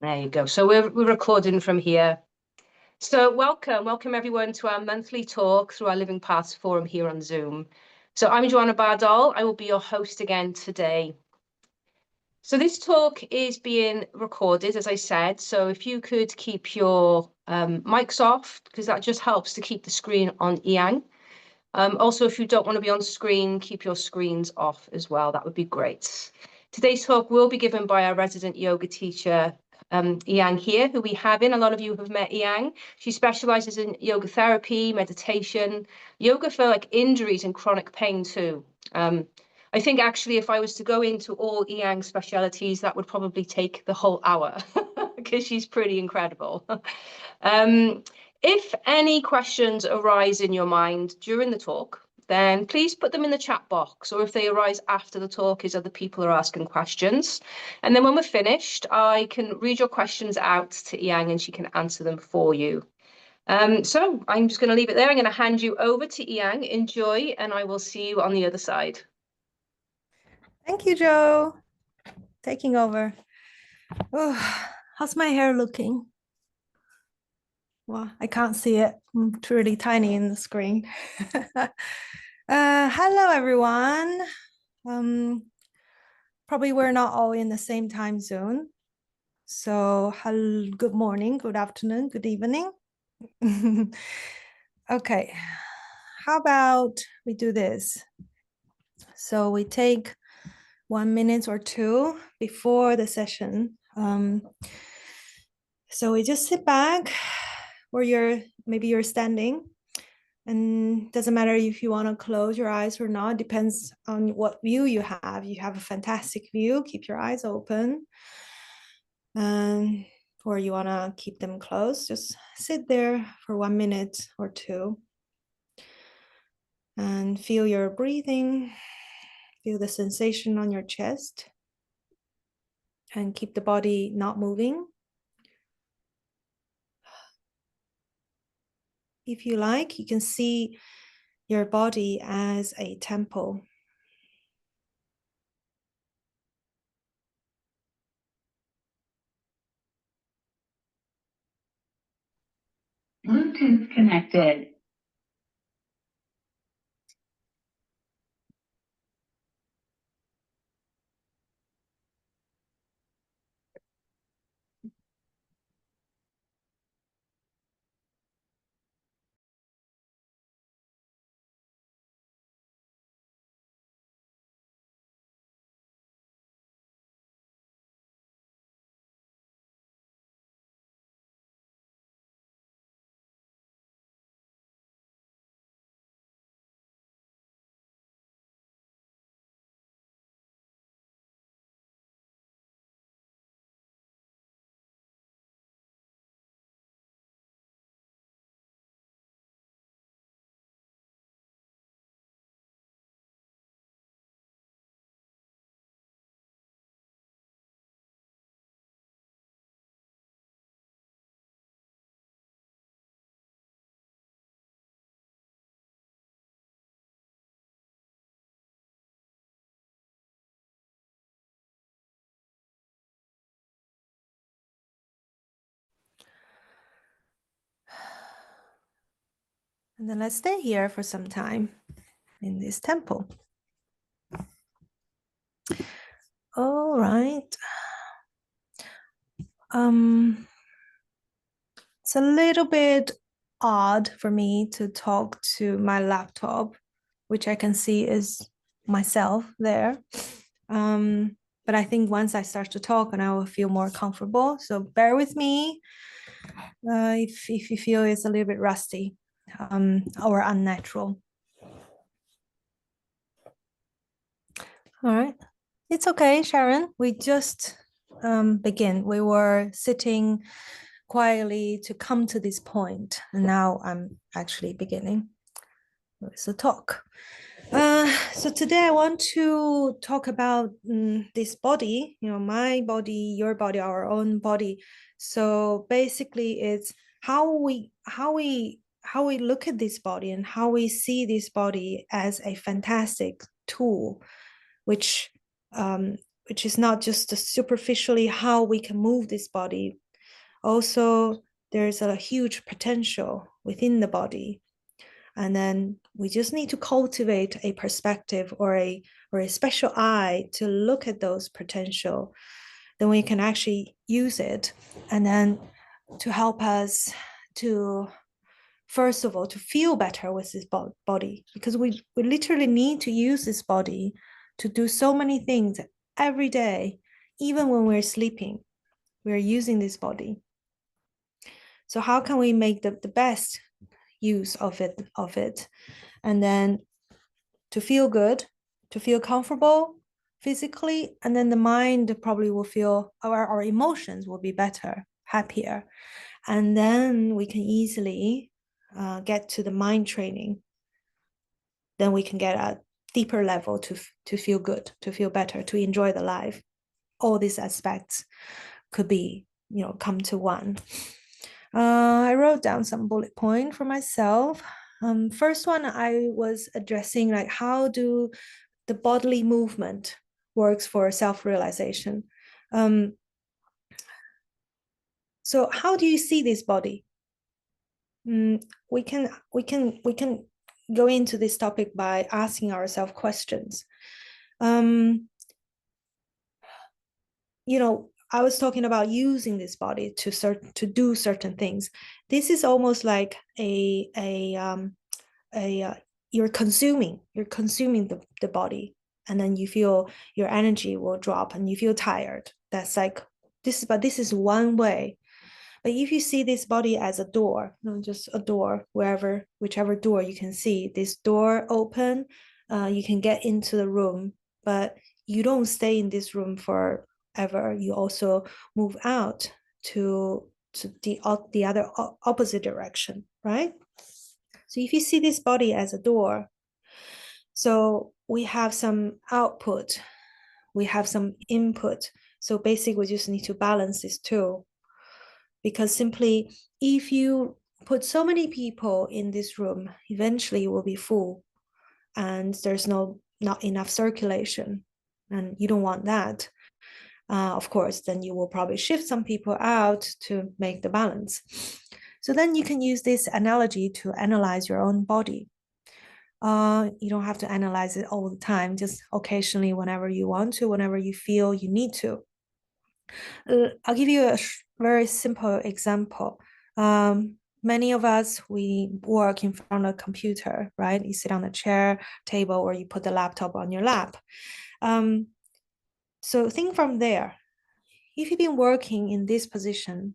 There you go. So we're recording from here. So welcome everyone to our monthly talk through our Living Paths Forum here on Zoom. So I'm Joanna Bardol. I will be your host again today. So this talk is being recorded, as I said. So if you could keep your mics off, because that just helps to keep the screen on Yiyang. Also, if you don't want to be on screen, keep your screens off as well. That would be great. Today's talk will be given by our resident yoga teacher, Yiyang here, who we have in. A lot of you have met Yiyang. She specializes in yoga therapy, meditation, yoga for like injuries and chronic pain too. I think actually if I was to go into all Yiyang's specialities, that would probably take the whole hour because she's pretty incredible. If any questions arise in your mind during the talk, then please put them in the chat box, or if they arise after the talk as other people are asking questions. And then when we're finished, I can read your questions out to Yiyang and she can answer them for you. So I'm just going to leave it there. I'm going to hand you over to Yiyang. Enjoy, and I will see you on the other side. Thank you, Jo. Taking over. Oh, how's my hair looking? Well, I can't see it. It's really tiny in the screen. Hello, everyone. Probably we're not all in the same time zone. So good morning, good afternoon, good evening. Okay, how about we do this? So we take 1 minute or two before the session. So we just sit back where maybe you're standing, and doesn't matter if you want to close your eyes or not, depends on what view you have. You have a fantastic view, keep your eyes open. Or you want to keep them closed, just sit there for 1 minute or two and feel your breathing, feel the sensation on your chest, and keep the body not moving. If you like, you can see your body as a temple. Bluetooth connected. And then let's stay here for some time in this temple. All right. It's a little bit odd for me to talk to my laptop, which I can see is myself there. But I think once I start to talk, and I will feel more comfortable. So bear with me if you feel it's a little bit rusty or unnatural. All right. It's okay, Sharon. We just begin. We were sitting quietly to come to this point, and now I'm actually beginning with the talk. So today I want to talk about this body, my body, your body, our own body. So basically it's how we we look at this body and how we see this body as a fantastic tool, which is not just superficially how we can move this body. Also, there's a huge potential within the body. And then we just need to cultivate a perspective or a special eye to look at those potential. Then we can actually use it, and then to help us to, first of all, to feel better with this body, because we literally need to use this body to do so many things every day. Even when we're sleeping, we're using this body. So how can we make the best use of it? And then to feel good, to feel comfortable physically, and then the mind probably will feel, our emotions will be better, happier. And then we can easily get to the mind training. Then we can get a deeper level to feel good, to feel better, to enjoy the life. All these aspects could be, come to one. I wrote down some bullet point for myself. First one, I was addressing like how do the bodily movement works for self-realization. So how do you see this body? We can go into this topic by asking ourselves questions. I was talking about using this body to do certain things. This is almost like you're consuming the body, and then you feel your energy will drop and you feel tired. That's like this is one way. But if you see this body as a door, just a door, whichever door you can see, this door open, you can get into the room, but you don't stay in this room forever. You also move out to the other opposite direction, right? So if you see this body as a door, so we have some output, we have some input. So basically, we just need to balance this too. Because simply, if you put so many people in this room, eventually it will be full, and there's not enough circulation, and you don't want that. Of course, then you will probably shift some people out to make the balance. So then you can use this analogy to analyze your own body. You don't have to analyze it all the time, just occasionally, whenever you want to, whenever you feel you need to. I'll give you a very simple example. Many of us, we work in front of a computer, right? You sit on a chair, table, or you put the laptop on your lap. So think from there. If you've been working in this position,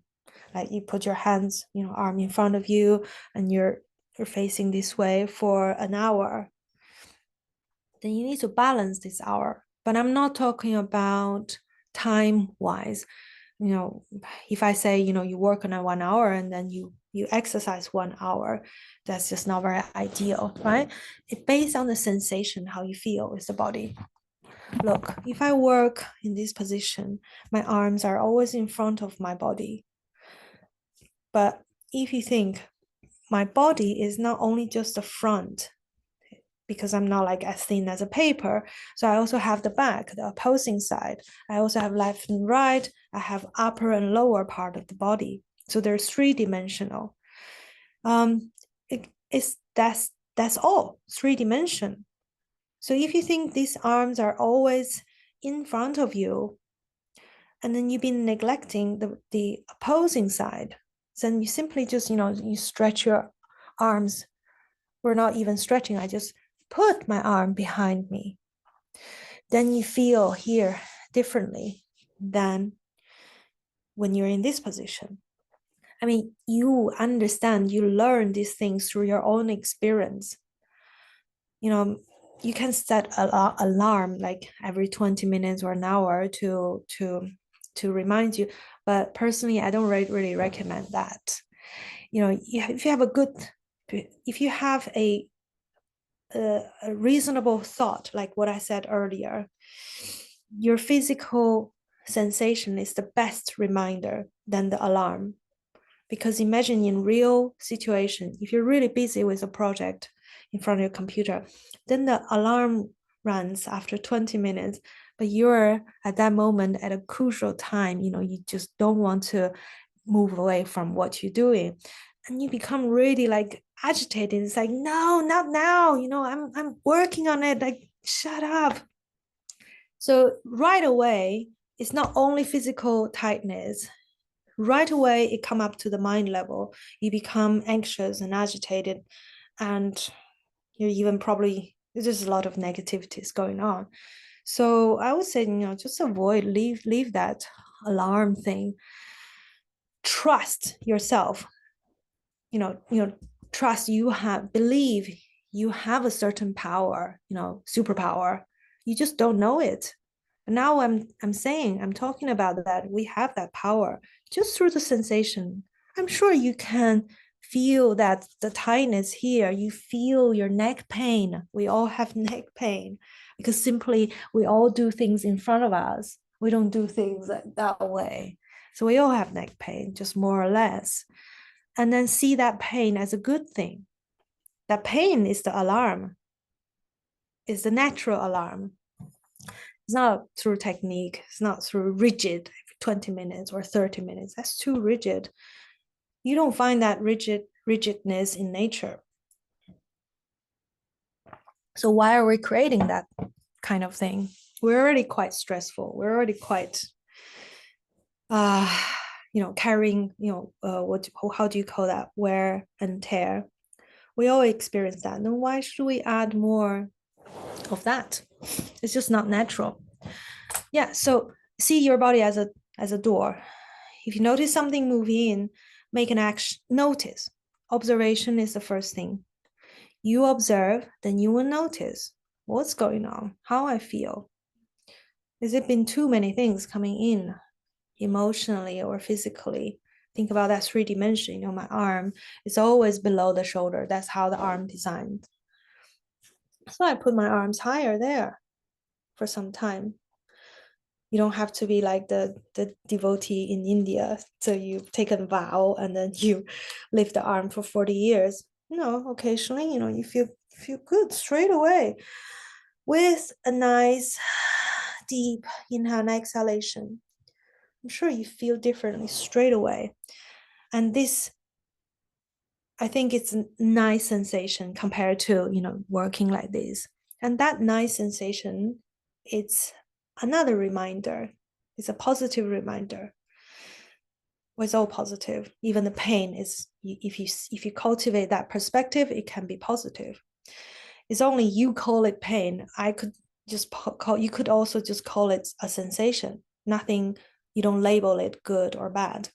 like you put your hands, arm in front of you, and you're facing this way for an hour, then you need to balance this hour. But I'm not talking about time-wise. If I say, you work on a 1 hour and then you exercise 1 hour, that's just not very ideal, right? It's based on the sensation, how you feel with the body. Look, if I work in this position, my arms are always in front of my body. But if you think my body is not only just the front, because I'm not like as thin as a paper. So I also have the back, the opposing side. I also have left and right. I have upper and lower part of the body. So they're three-dimensional. That's all, three-dimension. So if you think these arms are always in front of you, and then you've been neglecting the opposing side, then you simply just, you stretch your arms. We're not even stretching. I just put my arm behind me. Then you feel here differently than when you're in this position. I mean, you understand, you learn these things through your own experience. You can set an alarm like every 20 minutes or an hour to remind you. But personally, I don't really recommend that. If you have a reasonable thought, like what I said earlier, your physical sensation is the best reminder than the alarm, Because imagine in real situation, if you're really busy with a project in front of your computer, then the alarm runs after 20 minutes, but you're at that moment at a crucial time, you just don't want to move away from what you're doing. And you become really like agitated. It's like, no, not now. I'm working on it. Like, shut up. So right away, it's not only physical tightness. Right away, it come up to the mind level. You become anxious and agitated, and you're even probably there's a lot of negativities going on. So I would say, just avoid, leave that alarm thing. Trust yourself. Trust believe you have a certain power, superpower. You just don't know it. And now I'm talking about that we have that power just through the sensation. I'm sure you can feel that the tightness here. You feel your neck pain. We all have neck pain because simply we all do things in front of us. We don't do things that way. So we all have neck pain, just more or less. And then see that pain as a good thing. That pain is the alarm, is the natural alarm. It's not through technique, it's not through rigid 20 minutes or 30 minutes. That's too rigid. You don't find that rigidness in nature. So why are we creating that kind of thing? We're already quite stressful. We're already quite carrying, how do you call that? Wear and tear. We all experience that. Then why should we add more of that? It's just not natural. Yeah, so see your body as a door. If you notice something moving in, make an action. Notice. Observation is the first thing. You observe, then you will notice what's going on, how I feel. Has it been too many things coming in emotionally or physically? Think about that 3 dimension. My arm is always below the shoulder. That's how the arm designed. So I put my arms higher there for some time. You don't have to be like the devotee in India. So you take a vow and then you lift the arm for 40 years. No, occasionally, you feel good straight away with a nice deep inhale and exhalation. I'm sure you feel differently straight away. And this, I think it's a nice sensation compared to, working like this. And that nice sensation, it's another reminder. It's a positive reminder. Well, it's all positive. Even the pain is, if you cultivate that perspective, it can be positive. It's only you call it pain. I could just you could also just call it a sensation. Nothing, you don't label it good or bad.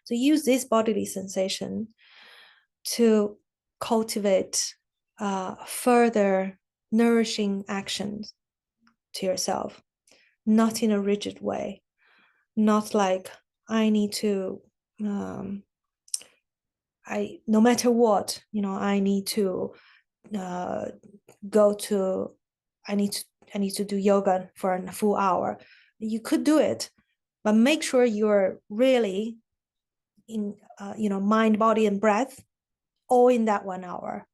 So use this bodily sensation to cultivate further nourishing actions to yourself, not in a rigid way, not like I need to, no matter what, I need to I need to do yoga for a full hour. You could do it, but make sure you're really in, mind, body, and breath, all in that 1 hour,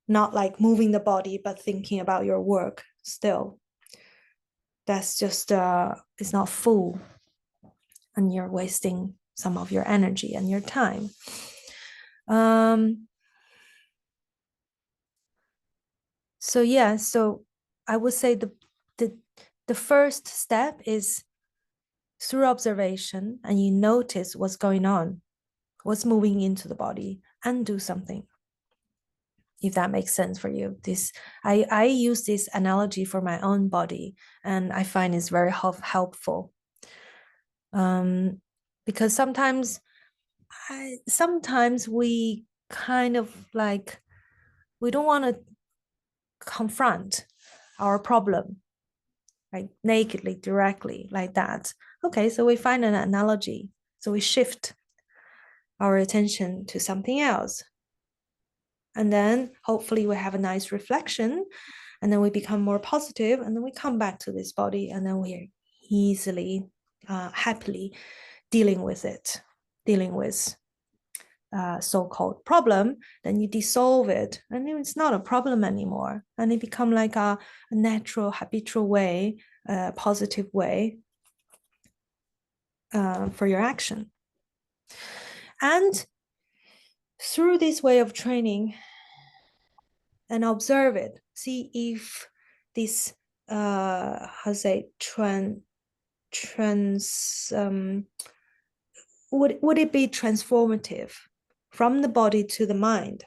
not like moving the body, but thinking about your work still. That's just, it's not full, and you're wasting some of your energy and your time. So yeah, so I would say the first step is through observation, and you notice what's going on, what's moving into the body, and do something. If that makes sense for you. I use this analogy for my own body, and I find it's very helpful. Because sometimes we kind of like, we don't want to confront our problem like nakedly, directly, like that. Okay, so we find an analogy. So we shift our attention to something else. And then hopefully we have a nice reflection, and then we become more positive, and then we come back to this body, and then we're easily, happily dealing with so-called problem, then you dissolve it, and it's not a problem anymore, and it become like a natural, habitual way, a positive way for your action. And through this way of training, and observe it, see if this would it be transformative from the body to the mind.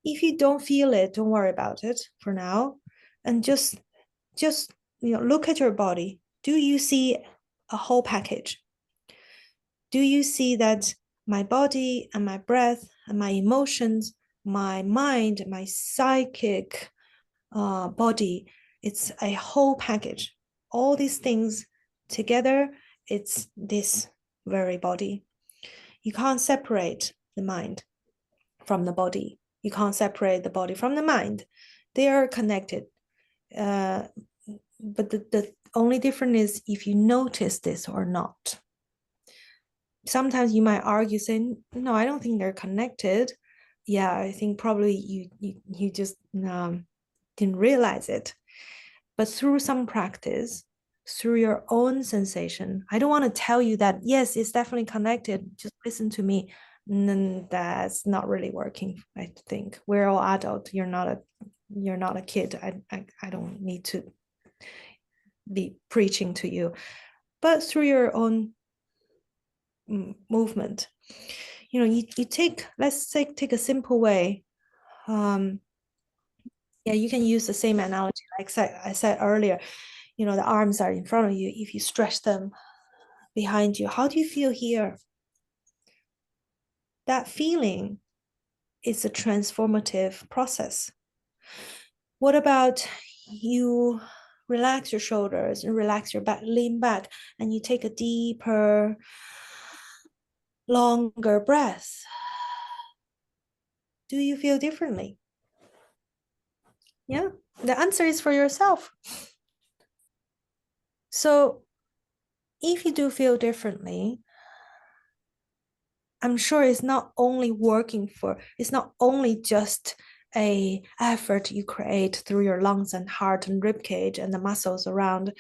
If you don't feel it, don't worry about it for now, and just look at your body. Do you see a whole package? Do you see that my body and my breath and my emotions, my mind, my psychic body, it's a whole package. All these things together, it's this very body. You can't separate the mind from the body. You can't separate the body from the mind. They are connected. But the only difference is if you notice this or not. Sometimes you might argue saying, no, I don't think they're connected. Yeah, I think probably you just didn't realize it. But through some practice, through your own sensation, I don't want to tell you that, yes, it's definitely connected. Just listen to me. And then that's not really working, I think. We're all adults. You're not a kid. I don't need to be preaching to you. But through your own movement, you take, let's say, take a simple way. Yeah, you can use the same analogy like I said earlier. The arms are in front of you. If you stretch them behind you, how do you feel here? That feeling is a transformative process. What about you relax your shoulders and relax your back, lean back, and you take a deeper, longer breath? Do you feel differently? Yeah, the answer is for yourself. So if you do feel differently, I'm sure it's not only just a effort you create through your lungs and heart and rib cage and the muscles around,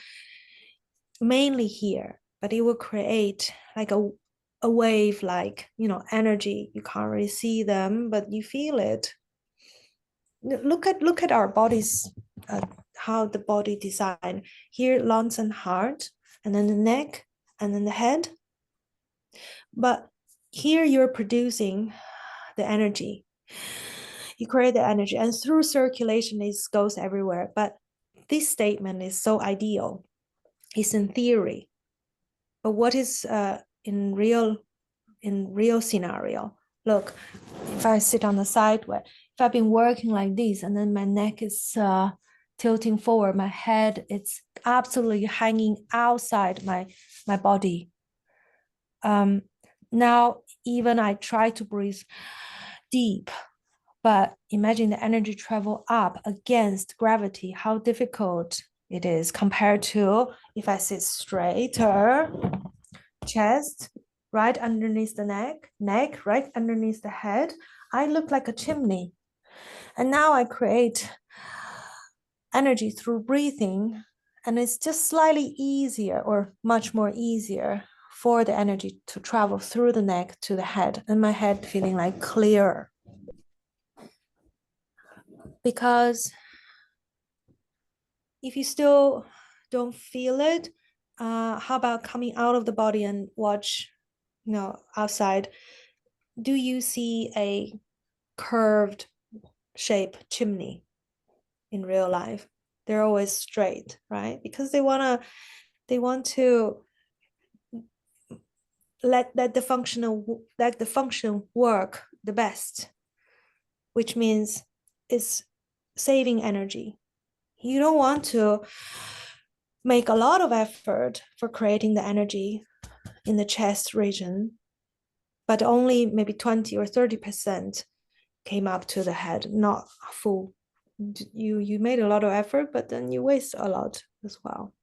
mainly here, but it will create like a wave, like energy. You can't really see them, but you feel it. Look at our bodies, how the body design here, lungs and heart, and then the neck, and then the head. But here you're producing the energy. You create the energy, and through circulation, it goes everywhere. But this statement is so ideal. It's in theory, but what is in real scenario? Look, if I sit on the side, if I've been working like this, and then my neck is tilting forward, my head, it's absolutely hanging outside my body. Now, even I try to breathe deep, but imagine the energy travel up against gravity, how difficult it is compared to if I sit straighter, chest right underneath the neck right underneath the head. I look like a chimney. And now I create energy through breathing, and it's just slightly easier, or much more easier, for the energy to travel through the neck to the head, and my head feeling like clearer. Because if you still don't feel it, how about coming out of the body and watch, outside? Do you see a curved shape chimney in real life? They're always straight, right? Because they want to let the function work the best, which means it's saving energy. You don't want to make a lot of effort for creating the energy in the chest region, but only maybe 20 or 30% came up to the head, not full. You made a lot of effort, but then you waste a lot as well.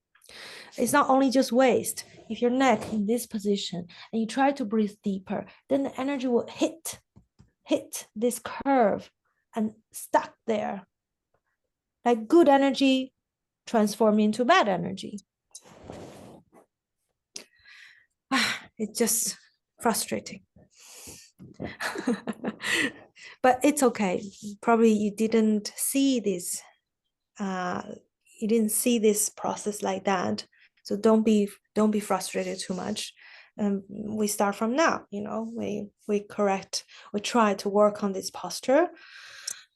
It's not only just waist. If your neck in this position and you try to breathe deeper, then the energy will hit this curve and stuck there. Like good energy transform into bad energy. It's just frustrating. But it's okay. Probably you didn't see this. You didn't see this process like that. So don't be frustrated too much. We start from now. We correct. We try to work on this posture.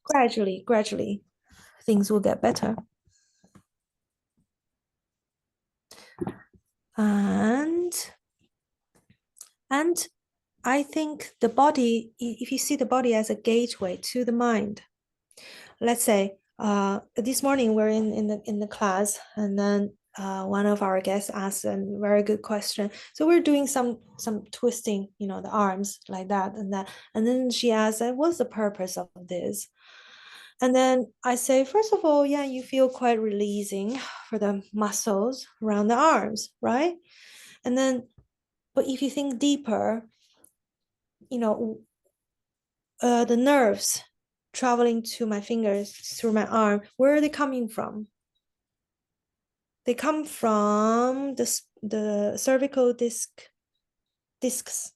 Gradually, things will get better. And I think the body, if you see the body as a gateway to the mind, let's say this morning we're in the class, and then one of our guests asked a very good question. So we're doing some twisting, the arms like that and that, and then she asked, "What's the purpose of this?" And then I say, first of all, yeah, you feel quite releasing for the muscles around the arms, right? And then, but if you think deeper, the nerves traveling to my fingers through my arm, where are they coming from? They come from the cervical discs,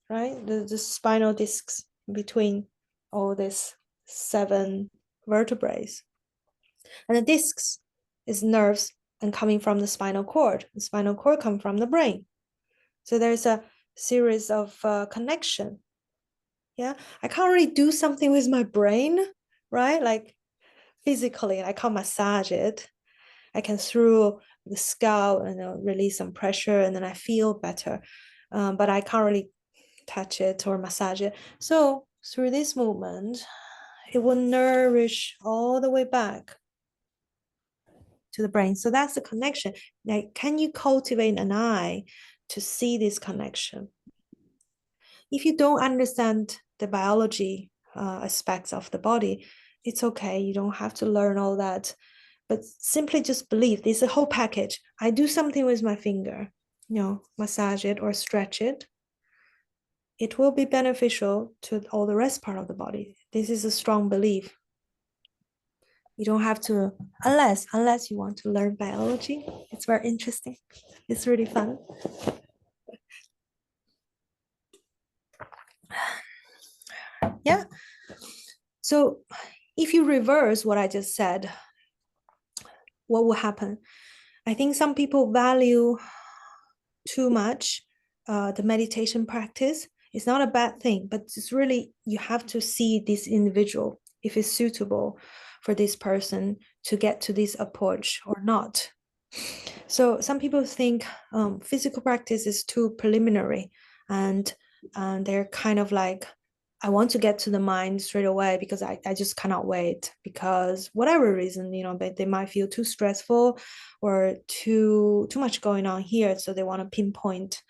right? The spinal discs between all these 7 vertebrae. And the discs is nerves and coming from the spinal cord. The spinal cord comes from the brain. So there's a series of connection. Yeah, I can't really do something with my brain, right? Like physically, I can't massage it. I can through the scalp and release some pressure, and then I feel better. But I can't really touch it or massage it. So through this movement, it will nourish all the way back to the brain. So that's the connection. Like, can you cultivate an eye to see this connection? If you don't understand the biology aspects of the body, it's okay. You don't have to learn all that, but simply just believe this is a whole package. I do something with my finger, massage it or stretch it. It will be beneficial to all the rest part of the body. This is a strong belief. You don't have to, unless you want to learn biology. It's very interesting. It's really fun. Yeah. So if you reverse what I just said, what will happen? I think some people value too much the meditation practice. It's not a bad thing, but it's really, you have to see this individual, if it's suitable for this person to get to this approach or not. So some people think physical practice is too preliminary, and they're kind of like, I want to get to the mind straight away because I just cannot wait, because whatever reason, they might feel too stressful or too much going on here. So they want to pinpoint,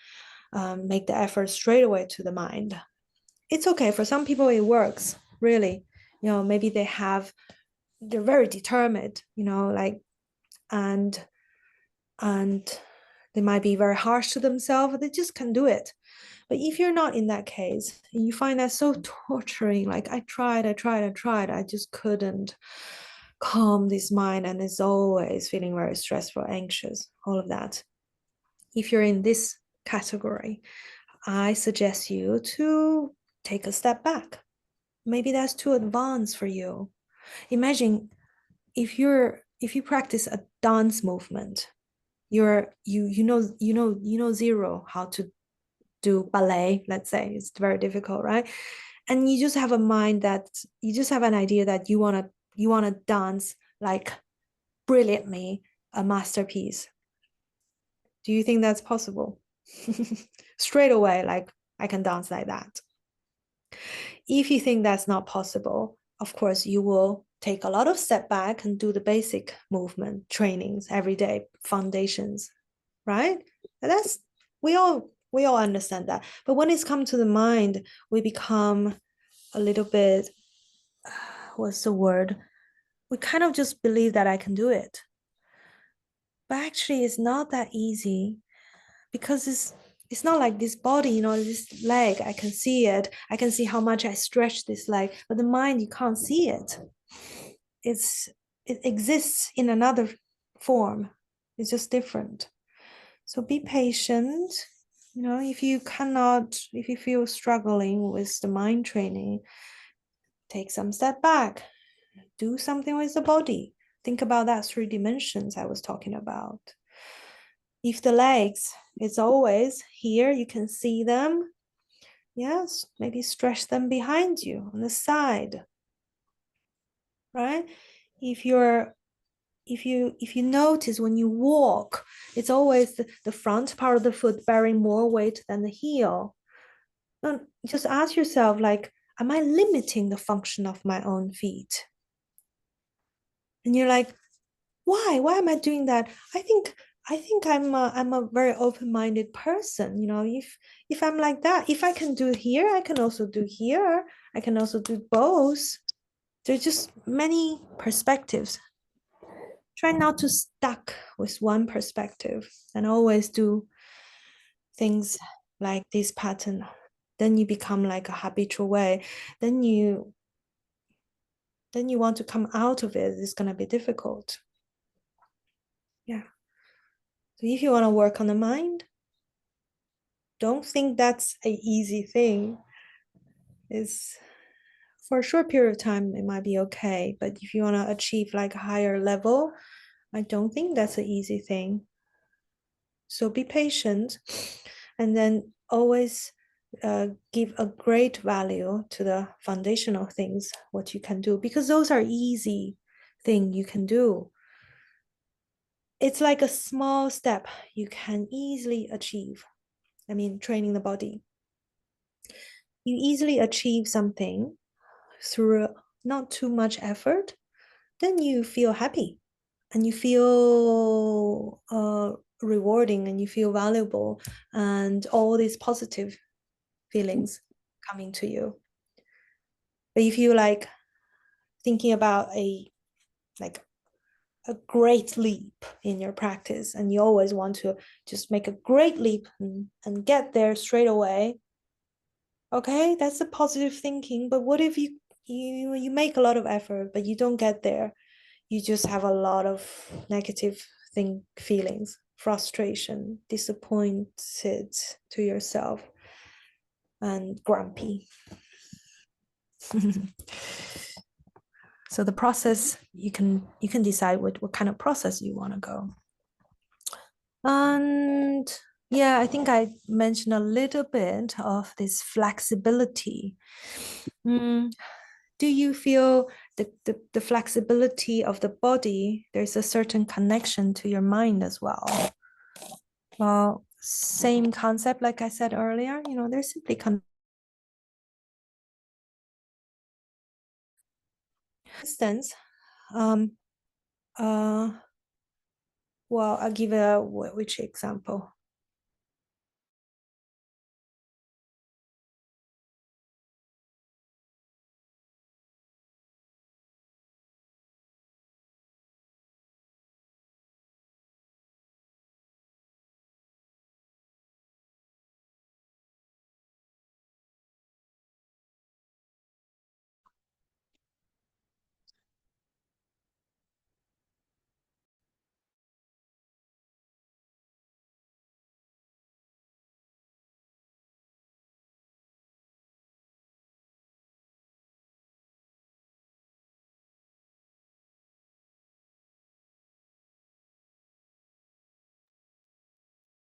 make the effort straight away to the mind. It's okay. For some people, it works, really. Maybe they're very determined, like, and they might be very harsh to themselves. They just can do it. But if you're not in that case, you find that so torturing, like I tried, I just couldn't calm this mind, and it's always feeling very stressful, anxious, all of that. If you're in this category, I suggest you to take a step back. Maybe that's too advanced for you. Imagine if you practice a dance movement, you know zero how to do ballet, let's say. It's very difficult, right? And you just have a mind that you just have an idea that you want to dance like brilliantly, a masterpiece. Do you think that's possible? Straight away, like, I can dance like that. If you think that's not possible, of course you will take a lot of step back and do the basic movement trainings every day, foundations, right? And that's, we all understand that. But when it's come to the mind, we become a little bit, what's the word? We kind of just believe that I can do it. but actually it's not that easy because it's not like this body, you know, this leg, I can see it. I can see how much I stretch this leg, but the mind, you can't see it. It exists in another form. It's just different. So be patient. You know, if you feel struggling with the mind training, take some step back, do something with the body. Think about that 3 dimensions I was talking about. If the legs is always here, you can see them. Yes, maybe stretch them behind you on the side. Right? If you notice when you walk, it's always the front part of the foot bearing more weight than the heel. And just ask yourself, like, am I limiting the function of my own feet? And you're like, why? Why am I doing that? I think I'm a very open-minded person. You know, if I'm like that, if I can do here, I can also do here. I can also do both. There's just many perspectives. Try not to stuck with one perspective and always do things like this pattern. Then you become like a habitual way. Then you want to come out of it. It's gonna be difficult. Yeah. So if you want to work on the mind, don't think that's an easy thing. It's for a short period of time, it might be okay. But if you want to achieve like a higher level, I don't think that's an easy thing. So be patient and then always give a great value to the foundational things, what you can do, because those are easy thing you can do. It's like a small step you can easily achieve. I mean, training the body. You easily achieve something through not too much effort, then you feel happy and you feel rewarding and you feel valuable and all these positive feelings coming to you. But if you like thinking about a great leap in your practice and you always want to just make a great leap and get there straight away, okay, that's a positive thinking. But what if you make a lot of effort but you don't get there? You just have a lot of negative feelings, frustration, disappointed to yourself, and grumpy. So the process, you can decide what kind of process you want to go. And yeah, I think I mentioned a little bit of this flexibility. Do you feel the flexibility of the body, there's a certain connection to your mind as well? Well, same concept like I said earlier, you know, there's simply instance, well, I'll give which example?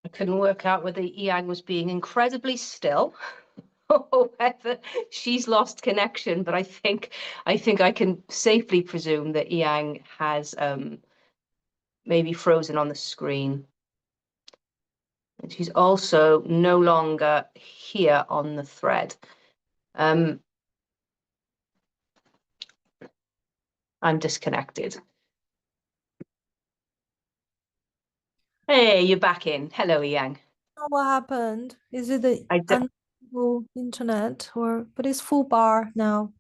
I couldn't work out whether Yiyang was being incredibly still or whether she's lost connection, but I think I can safely presume that Yiyang has maybe frozen on the screen. And she's also no longer here on the thread. I'm disconnected. Hey, you're back in. Hello, Yiyang. What happened? Is it the internet but it's full bar now?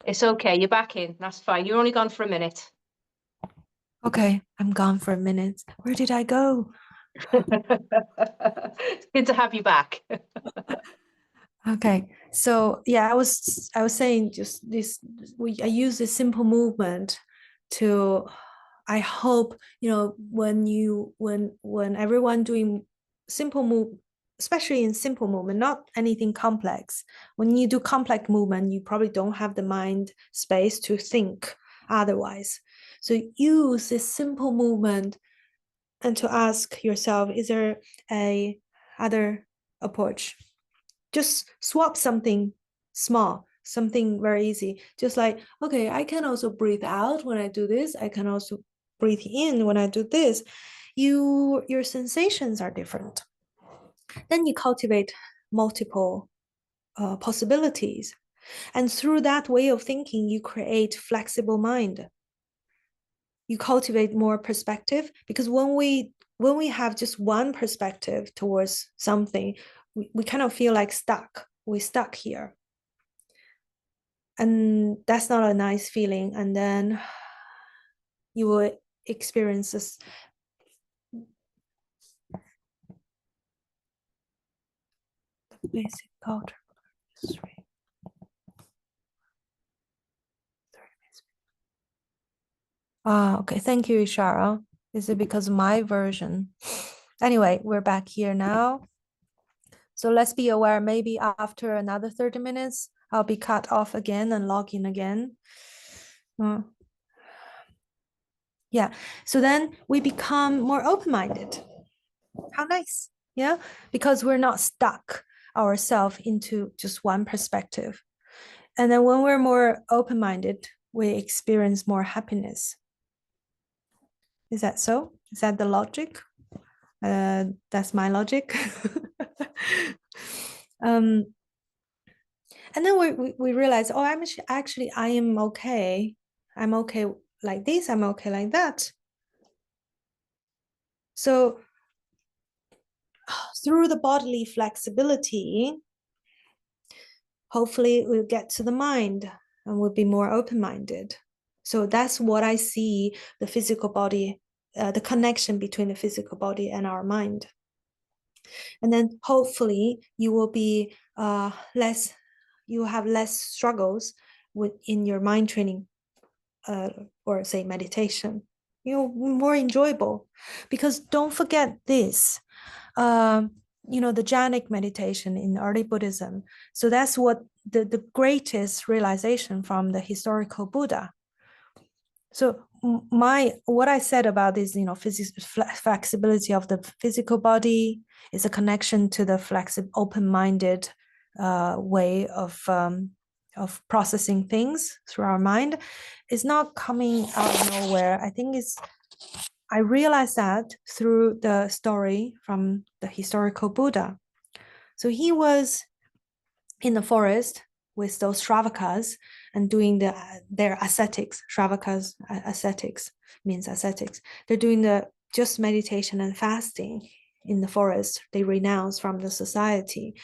It's okay. You're back in. That's fine. You're only gone for a minute. Okay, I'm gone for a minute. Where did I go? It's good to have you back. Okay, so yeah, I was saying just this. I use this simple movement to. I hope when everyone doing simple move, especially in simple movement, not anything complex. When you do complex movement, you probably don't have the mind space to think otherwise. So use this simple movement and to ask yourself, is there a other approach? Just swap something small, something very easy. Just like, okay, I can also breathe out when I do this. I can also breathe in when I do this. Your sensations are different. Then you cultivate multiple possibilities. And through that way of thinking, you create flexible mind. You cultivate more perspective because when we have just one perspective towards something, we kind of feel like we're stuck here, and that's not a nice feeling. And then you will experience this basic culture. Okay, thank you, Ishara. Is it because of my version? Anyway, we're back here now. So let's be aware, maybe after another 30 minutes, I'll be cut off again and log in again. Yeah, so then we become more open-minded. How nice. Yeah, because we're not stuck ourselves into just one perspective. And then when we're more open-minded, we experience more happiness. Is that so? Is that the logic? That's my logic. And then we realize, oh, I am okay. I'm okay like this. I'm okay like that. So through the bodily flexibility, hopefully we'll get to the mind and we'll be more open-minded. So that's what I see the physical body, the connection between the physical body and our mind. And then hopefully you will be you will have less struggles in your mind training, or say meditation. More enjoyable, because don't forget this. The jhanic meditation in early Buddhism. So that's what the greatest realization from the historical Buddha. So what I said about this, flexibility of the physical body is a connection to the flexible, open-minded way of processing things through our mind. Is not coming out of nowhere. I realized that through the story from the historical Buddha. So he was in the forest with those Shravakas and doing their ascetics. Shravakas, ascetics means ascetics. They're doing the just meditation and fasting in the forest. They renounce from the society.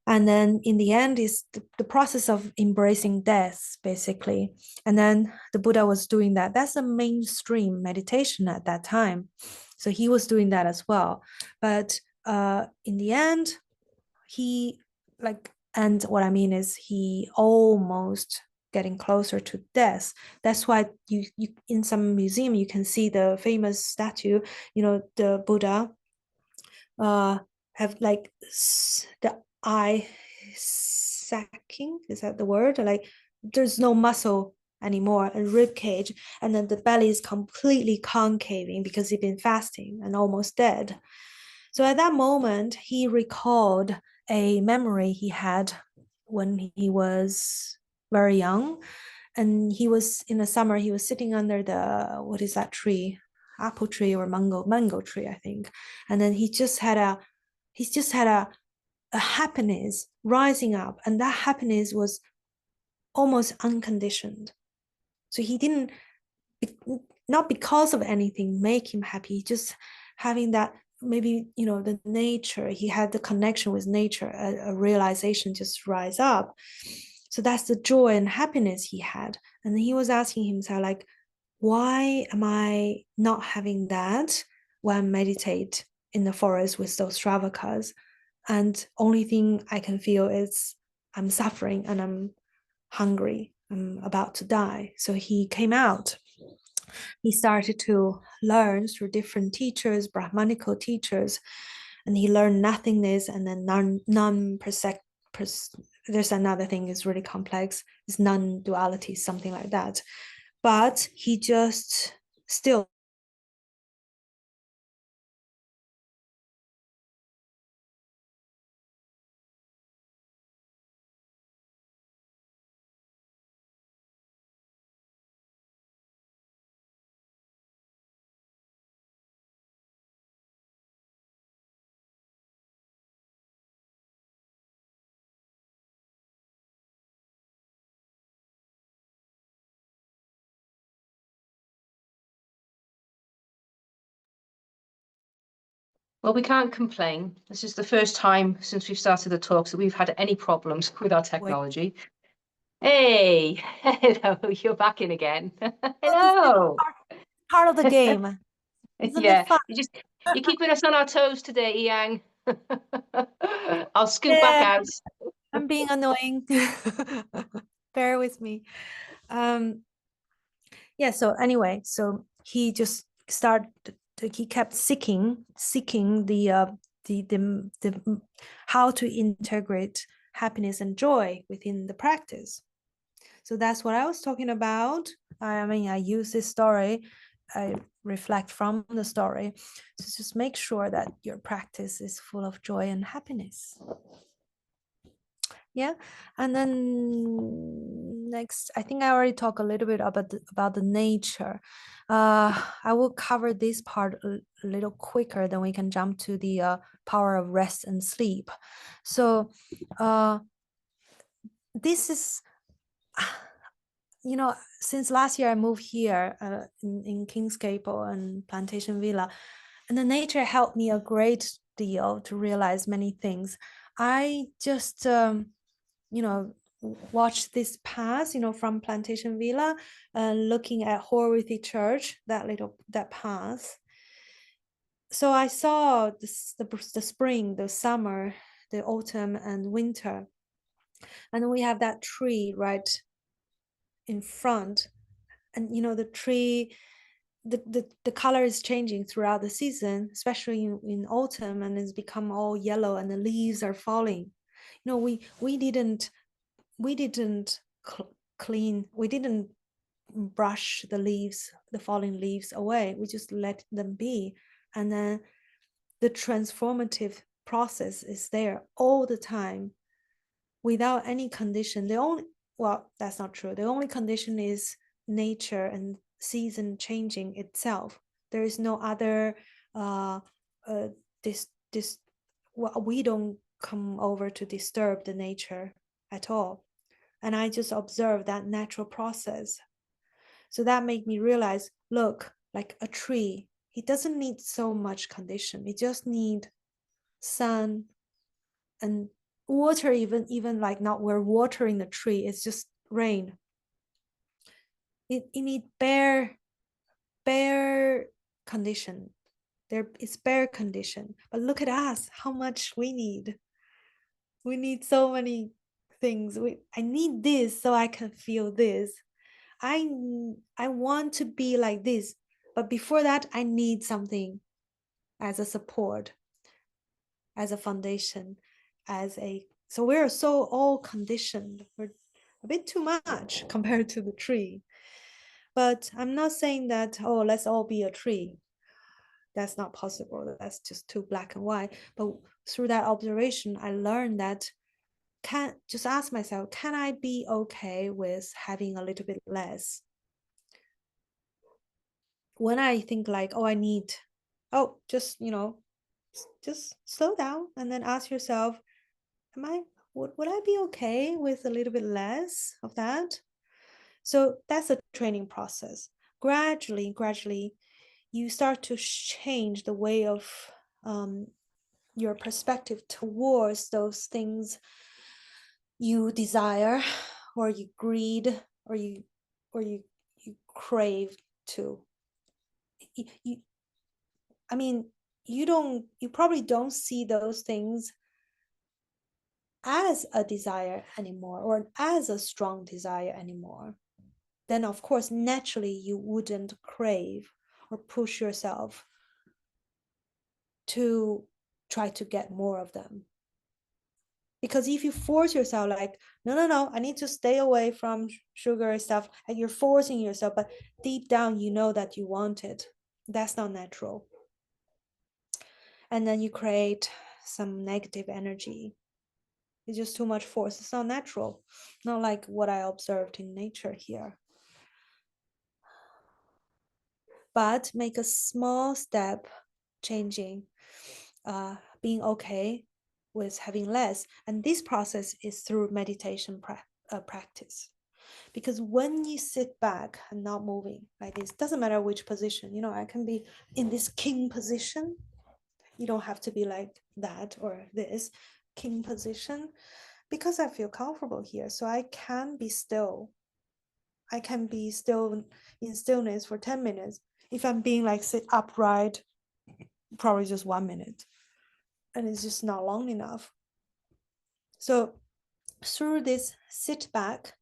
And then in the end is the process of embracing death, basically. And then the Buddha was doing that. That's the mainstream meditation at that time. So he was doing that as well. But in the end, and what I mean is he almost getting closer to death. That's why you in some museum you can see the famous statue, the Buddha have like the eye sacking, is that the word? Like there's no muscle anymore, a rib cage, and then the belly is completely concaving because he's been fasting and almost dead. So at that moment, he recalled a memory he had when he was very young. And he was in the summer, he was sitting under what is that tree? Apple tree or mango tree, I think. And then he just had a happiness rising up. And that happiness was almost unconditioned. So he didn't, not because of anything, make him happy. Just having that, maybe the nature, he had the connection with nature, a realization just rise up. So that's the joy and happiness he had. And he was asking himself, like, why am I not having that when I meditate in the forest with those Shravakas? And only thing I can feel is I'm suffering and I'm hungry. I'm about to die. So he came out. He started to learn through different teachers, Brahmanical teachers, and he learned nothingness and then there's another thing is really complex. It's non-duality, something like that. But he just still Well, we can't complain. This is the first time since we've started the talks that we've had any problems with our technology. Hey, hello, you're back in again. Hello. part of the game. Isn't it Yeah, fun? you're keeping us on our toes today, Yiyang. I'll scoot back Yeah, out. I'm being annoying. Bear with me. Yeah, so anyway, so he just started, he kept seeking the how to integrate happiness and joy within the practice. So that's what I was talking about. I mean, I use this story, I reflect from the story to just make sure that your practice is full of joy and happiness. Yeah, and then next, I think I already talked a little bit about the nature. I will cover this part a little quicker, then we can jump to the power of rest and sleep. So this is since last year I moved here in Kings Gable and Plantation Villa, and the nature helped me a great deal to realize many things. I just watch this path, from Plantation Villa and looking at Horwithy Church, that path. So I saw the spring, the summer, the autumn and winter. And we have that tree right in front. And the tree, the color is changing throughout the season, especially in autumn, and it's become all yellow and the leaves are falling. We didn't clean, we didn't brush the falling leaves away. We just let them be. And then the transformative process is there all the time without any condition. Well, that's not true. The only condition is nature and season changing itself. There is no other this well, we don't come over to disturb the nature at all. And I just observe that natural process. So that made me realize, look, like a tree, it doesn't need so much condition. It just need sun and water, even like not we're watering the tree, it's just rain. It need bare condition. There is bare condition. But look at us, how much we need. We need so many things. I need this so I can feel this. I want to be like this, but before that, I need something as a support, as a foundation, so we're so all conditioned. We're a bit too much compared to the tree. But I'm not saying that, oh, let's all be a tree. That's not possible. That's just too black and white. But through that observation, I learned that can just ask myself, can I be okay with having a little bit less? When I think like, oh, I need, oh, just slow down and then ask yourself, would I be okay with a little bit less of that? So that's a training process. Gradually, you start to change the way of your perspective towards those things you desire, or you greed, or you crave to. I mean, you probably don't see those things as a desire anymore, or as a strong desire anymore. Then of course naturally you wouldn't crave or push yourself to try to get more of them. Because if you force yourself, like, no, I need to stay away from sugar stuff, and you're forcing yourself, but deep down you know that you want it, that's not natural. And then you create some negative energy. It's just too much force. It's not natural, not like what I observed in nature here. But make a small step, changing, being okay with having less. And this process is through meditation practice. Because when you sit back and not moving like this, doesn't matter which position, I can be in this king position. You don't have to be like that or this king position, because I feel comfortable here. So I can be still. I can be still in stillness for 10 minutes. If I'm being like sit upright, probably just 1 minute. And it's just not long enough. So through this sit back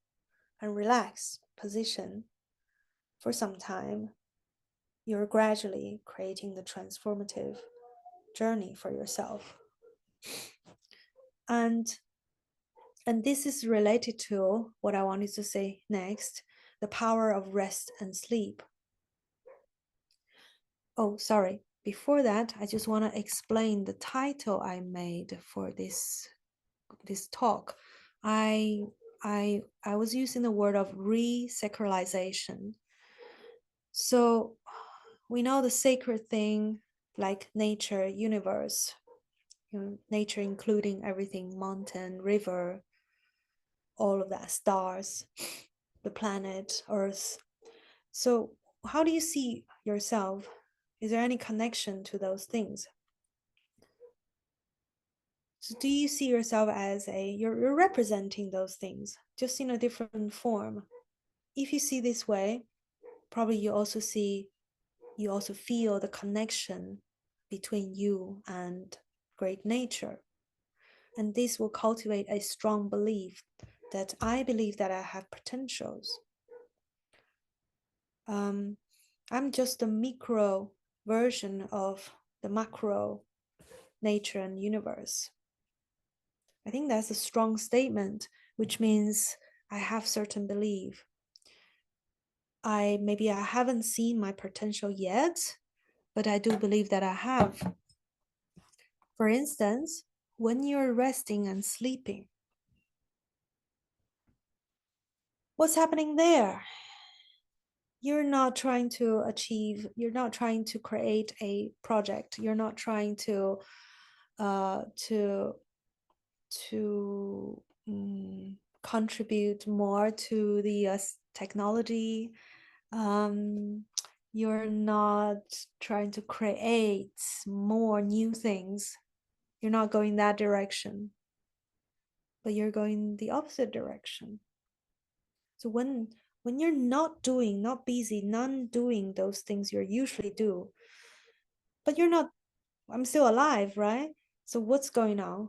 and relax position for some time, you're gradually creating the transformative journey for yourself. And this is related to what I wanted to say next, the power of rest and sleep. Oh, sorry. Before that, I just want to explain the title I made for this talk. I was using the word of re-sacralization. So we know the sacred thing, like nature, universe, nature including everything, mountain, river, all of that, stars, the planet, Earth. So how do you see yourself? Is there any connection to those things? So do you see yourself as you're representing those things, just in a different form? If you see this way, probably you also feel the connection between you and great nature. And this will cultivate a strong belief that I believe that I have potentials. I'm just a micro version of the macro nature and universe. I think that's a strong statement, which means I have certain belief. Maybe I haven't seen my potential yet, but I do believe that I have. For instance, when you're resting and sleeping, what's happening there? You're not trying to create a project. You're not trying to contribute more to the technology. You're not trying to create more new things. You're not going that direction, but you're going the opposite direction. So when you're not busy, not doing those things you usually do, but I'm still alive, right? So what's going on?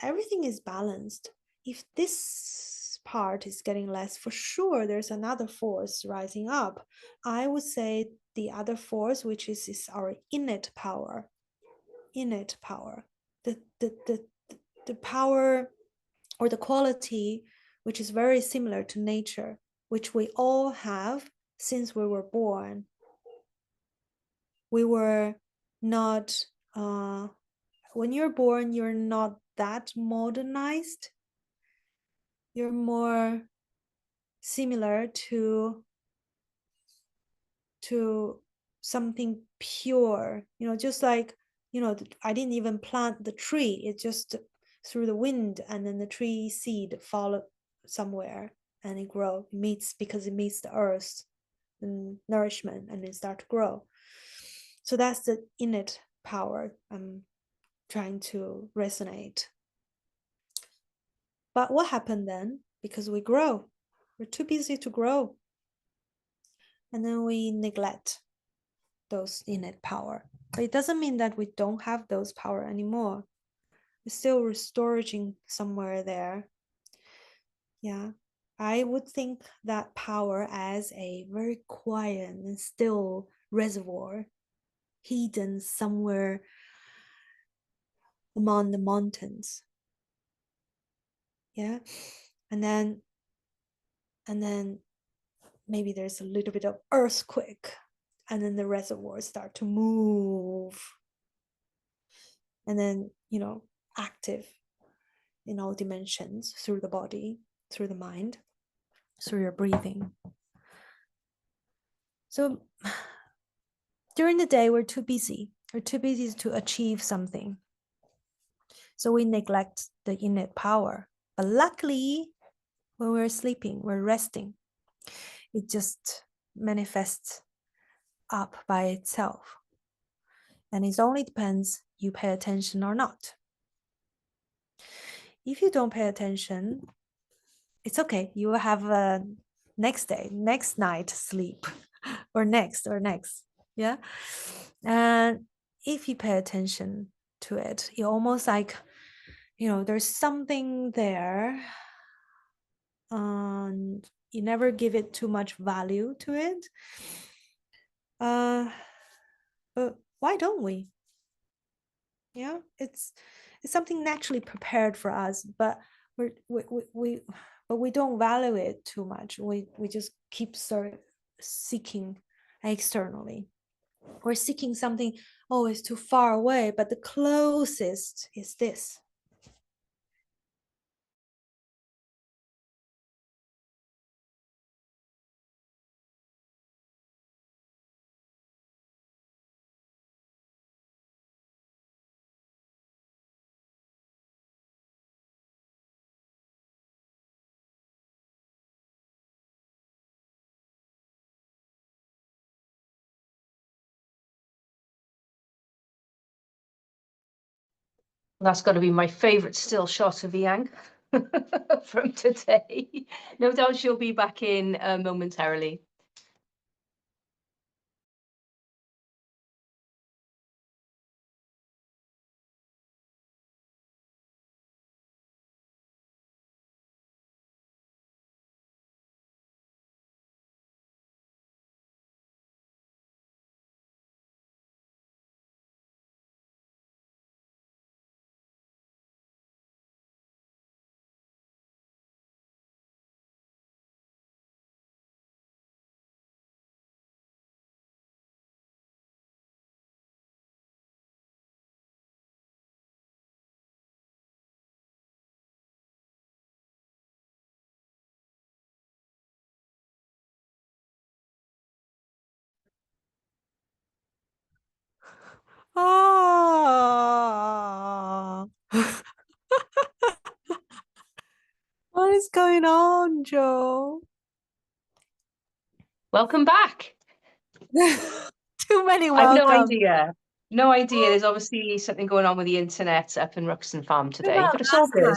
Everything is balanced. If this part is getting less, for sure there's another force rising up. I would say the other force, which is our innate power. The power or the quality which is very similar to nature, which we all have since we were born. We were not when you're born, you're not that modernized. You're more similar to something pure, just like, I didn't even plant the tree. It just through the wind, and then the tree seed fall somewhere and it meets the earth and nourishment, and it start to grow. So that's the innate power I'm trying to resonate. But what happened then? Because we grow, we're too busy to grow. and then we neglect those innate power. But it doesn't mean that we don't have those power anymore. It's still restoring somewhere there. Yeah. I would think that power as a very quiet and still reservoir hidden somewhere among the mountains. Yeah. And then maybe there's a little bit of earthquake, and then the reservoirs start to move, and then active in all dimensions, through the body, through the mind, through your breathing. So during the day we're too busy to achieve something, so we neglect the innate power. But luckily, when we're sleeping, we're resting, it just manifests up by itself. And it only depends you pay attention or not. If you don't pay attention, it's okay. You will have a next day, next night sleep, or next. Yeah. And if you pay attention to it, you're almost like, there's something there, and you never give it too much value to it. But why don't we? Yeah, it's something naturally prepared for us, but we don't value it too much. We just keep seeking externally. We're seeking something, oh, it's too far away, but the closest is this. That's got to be my favorite still shot of Yiyang from today. No doubt she'll be back in momentarily. Ah, what is going on, Joe? Welcome back. Too many I've no welcome. idea. No idea. There's obviously something going on with the internet up in Ruxton Farm What today, about but it's all good.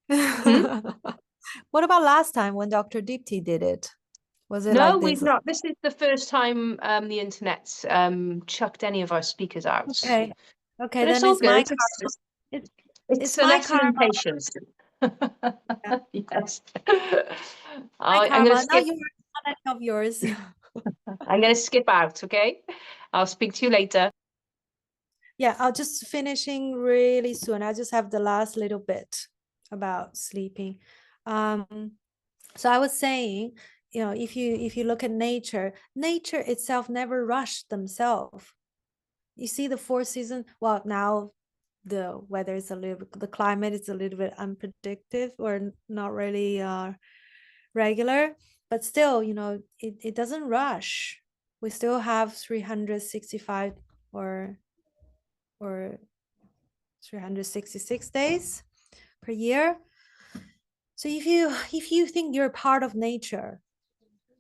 Hmm? What about last time when Dr. Deepti did it? Was it No, like we've this? not. This is the first time the internet's chucked any of our speakers out. Okay. Okay, But it's then all it's my good. karma. It's It's it's a my lesson in karma. patience. Yeah, Yes. my I'm gonna karma. Now skip. you're not any of yours. I'm gonna skip out, okay? I'll speak to you later. Yeah, I'll just finishing really soon. I just have the last little bit about sleeping. So I was saying, if you look at nature itself never rushed themselves. You see the four season. Well, now the weather is the climate is a little bit unpredictable, or not really regular, but still, it doesn't rush. We still have 365 or 366 days per year. So if you think you're part of nature,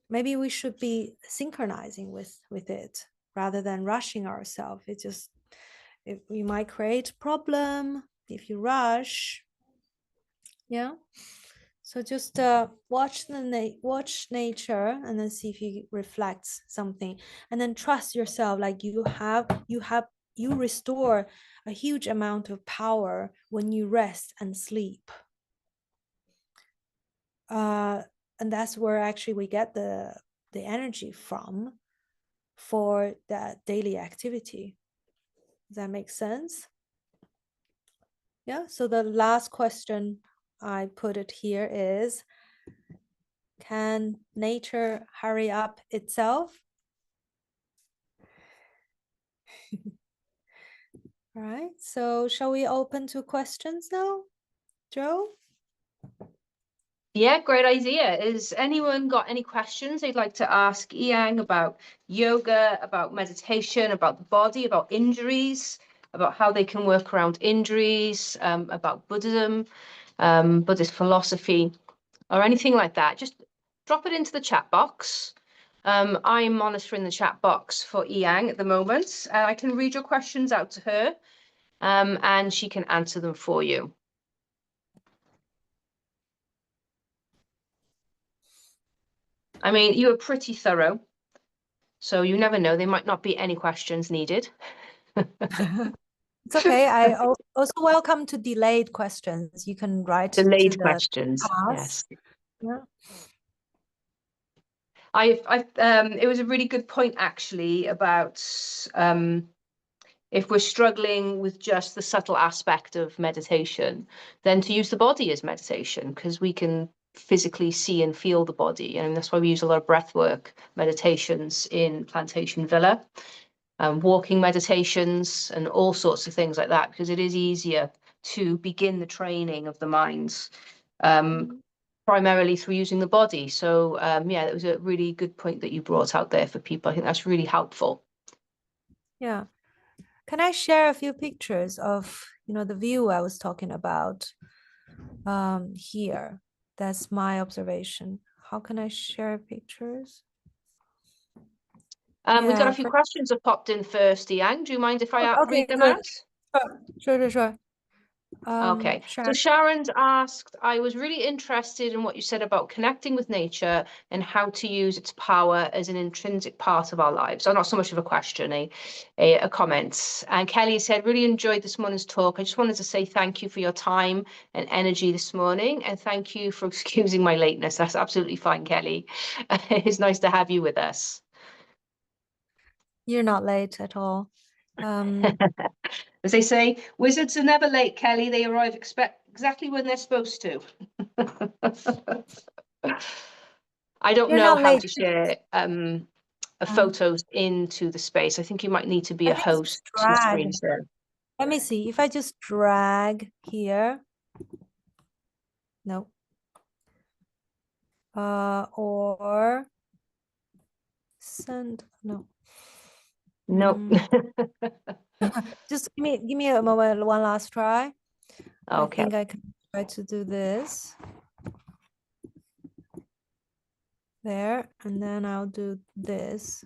maybe we should be synchronizing with it rather than rushing ourselves. We might create problem if you rush. Yeah. So just watch watch nature and then see if it reflects something, and then trust yourself. Like you restore a huge amount of power when you rest and sleep. And that's where actually we get the energy from for that daily activity. Does that make sense? Yeah. So the last question I put it here is, can nature hurry up itself? All right. So shall we open to questions now, Joe? Yeah, great idea. Has anyone got any questions they'd like to ask Yiyang about yoga, about meditation, about the body, about injuries, about how they can work around injuries, about Buddhism, Buddhist philosophy, or anything like that? Just drop it into the chat box. I'm monitoring the chat box for Yiyang at the moment, and I can read your questions out to her, and she can answer them for you. I mean, you were pretty thorough, so you never know. There might not be any questions needed. It's okay. I also welcome to delayed questions. You can write to Delayed the questions, past. yes. Yeah. It was a really good point actually about if we're struggling with just the subtle aspect of meditation, then to use the body as meditation, because we can physically see and feel the body. And that's why we use a lot of breath work meditations in Plantation Villa, walking meditations and all sorts of things like that, because it is easier to begin the training of the minds primarily through using the body. So yeah, that was a really good point that you brought out there for people. I think that's really helpful. Yeah. Can I share a few pictures of, the view I was talking about here? That's my observation. How can I share pictures? We've got a Yeah. few questions that popped in first, Yang. Do you mind if I Okay, read them good. out? Sure. Okay, so Sharon. Sharon's asked, I was really interested in what you said about connecting with nature and how to use its power as an intrinsic part of our lives. So not so much of a question, a comment. And Kelly said, really enjoyed this morning's talk. I just wanted to say thank you for your time and energy this morning. And thank you for excusing my lateness. That's absolutely fine, Kelly. It's nice to have you with us. You're not late at all. As they say, wizards are never late, Kelly. They arrive exactly when they're supposed to. I don't You're know not how late. to share photos into the space. I think you might need to be I a think host just to drag. screen share. Let me see. If I just drag here. No. Or send. No. Nope. Just give me a moment, one last try. I Okay. think I can try to do this. There, and then I'll do this.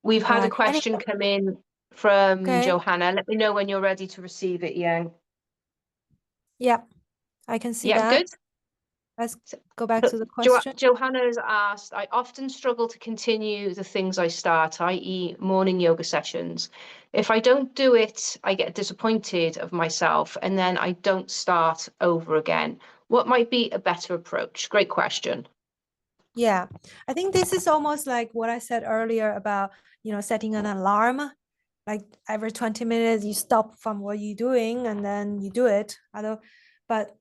We've had a Right. question come in from Okay. Johanna. Let me know when you're ready to receive it, Yang. Yeah, I can see Yeah, that. good. Let's go back to the Jo question. Johanna has asked, I often struggle to continue the things I start, i.e. morning yoga sessions. If I don't do it, I get disappointed of myself and then I don't start over again. What might be a better approach? Great question. Yeah, I think this is almost like what I said earlier about, setting an alarm. Like every 20 minutes, you stop from what you're doing and then you do it. But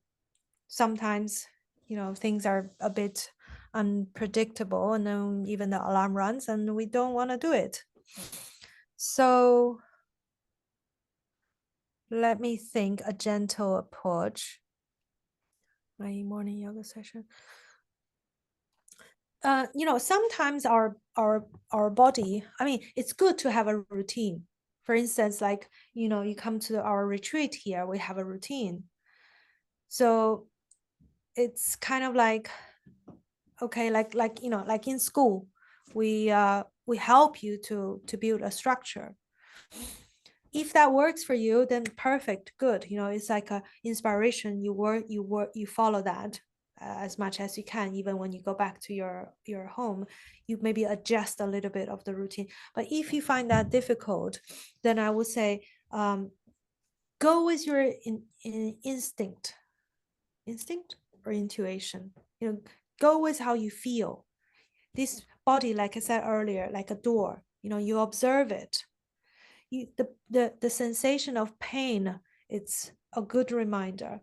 sometimes, things are a bit unpredictable and then even the alarm runs and we don't want to do it. So let me think a gentle approach. My morning yoga session. Sometimes our body, I mean, it's good to have a routine. For instance, like, you come to our retreat here, we have a routine. So it's kind of like, okay, like in school, we we help you to build a structure. If that works for you, then perfect, good. It's like a inspiration. You follow that as much as you can. Even when you go back to your home, you maybe adjust a little bit of the routine. But if you find that difficult, then I would say go with your instinct or intuition. Go with how you feel. This body, like I said earlier, like a door. You observe it. The sensation of pain, it's a good reminder.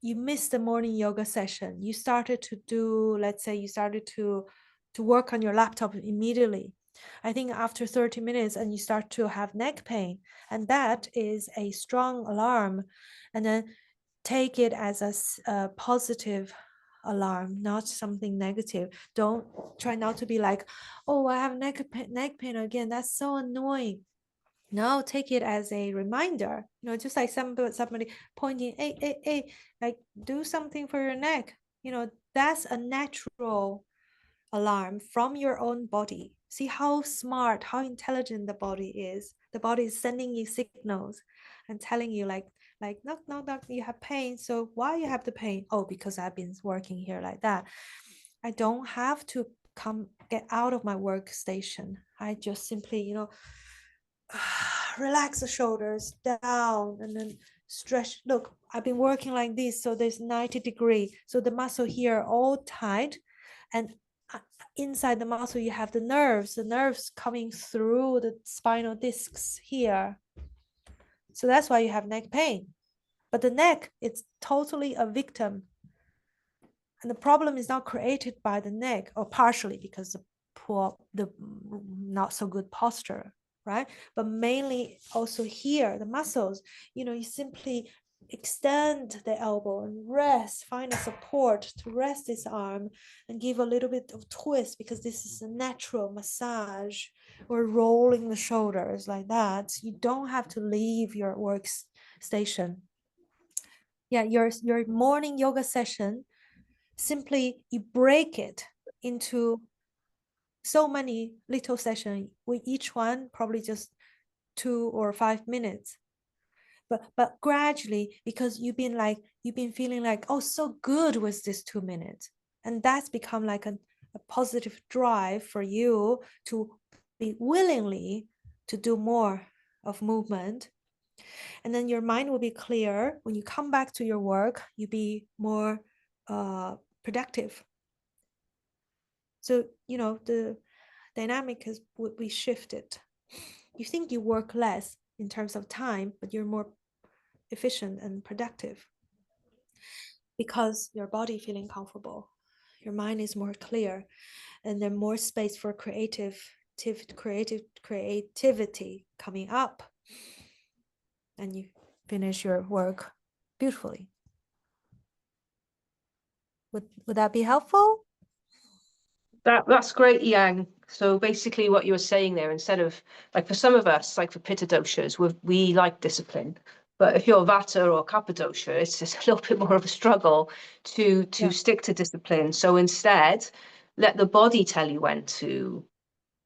You missed the morning yoga session. You started to do, let's say you started to work on your laptop immediately. I think after 30 minutes and you start to have neck pain, and that is a strong alarm. And then take it as a positive alarm, not something negative. Don't try not to be like, oh, I have neck pain again. That's so annoying. No, take it as a reminder. Just like somebody pointing, hey, like do something for your neck. That's a natural alarm from your own body. See how smart, how intelligent the body is. The body is sending you signals and telling you like, knock, knock, knock, you have pain. So why you have the pain? Oh, because I've been working here like that. I don't have to get out of my workstation. I just simply, relax the shoulders down and then stretch. Look, I've been working like this, so there's 90-degree. So the muscle here all tight, and inside the muscle you have the nerves coming through the spinal discs here. So that's why you have neck pain. But the neck, it's totally a victim. And the problem is not created by the neck, or partially because the not so good posture, right? But mainly also here, the muscles, you simply extend the elbow and rest, find a support to rest this arm and give a little bit of twist, because this is a natural massage or rolling the shoulders like that. You don't have to leave your workstation. Yeah, your morning yoga session, simply you break it into so many little sessions, with each one probably just 2 or 5 minutes. But gradually, because you've been feeling like, oh, so good with this 2 minutes, and that's become like a positive drive for you to be willingly to do more of movement. And then your mind will be clear. When you come back to your work, you'll be more productive. So the dynamic has would be shifted. You think you work less in terms of time, but you're more efficient and productive because your body feeling comfortable, your mind is more clear, and there's more space for creativity coming up, and you finish your work beautifully. Would that be helpful? That's great, Yang. So basically what you were saying there, instead of, like, for some of us, like for Pitta doshas, we like discipline. But if you're Vata or Kapha dosha, it's just a little bit more of a struggle to Yeah. stick to discipline. So instead, let the body tell you when to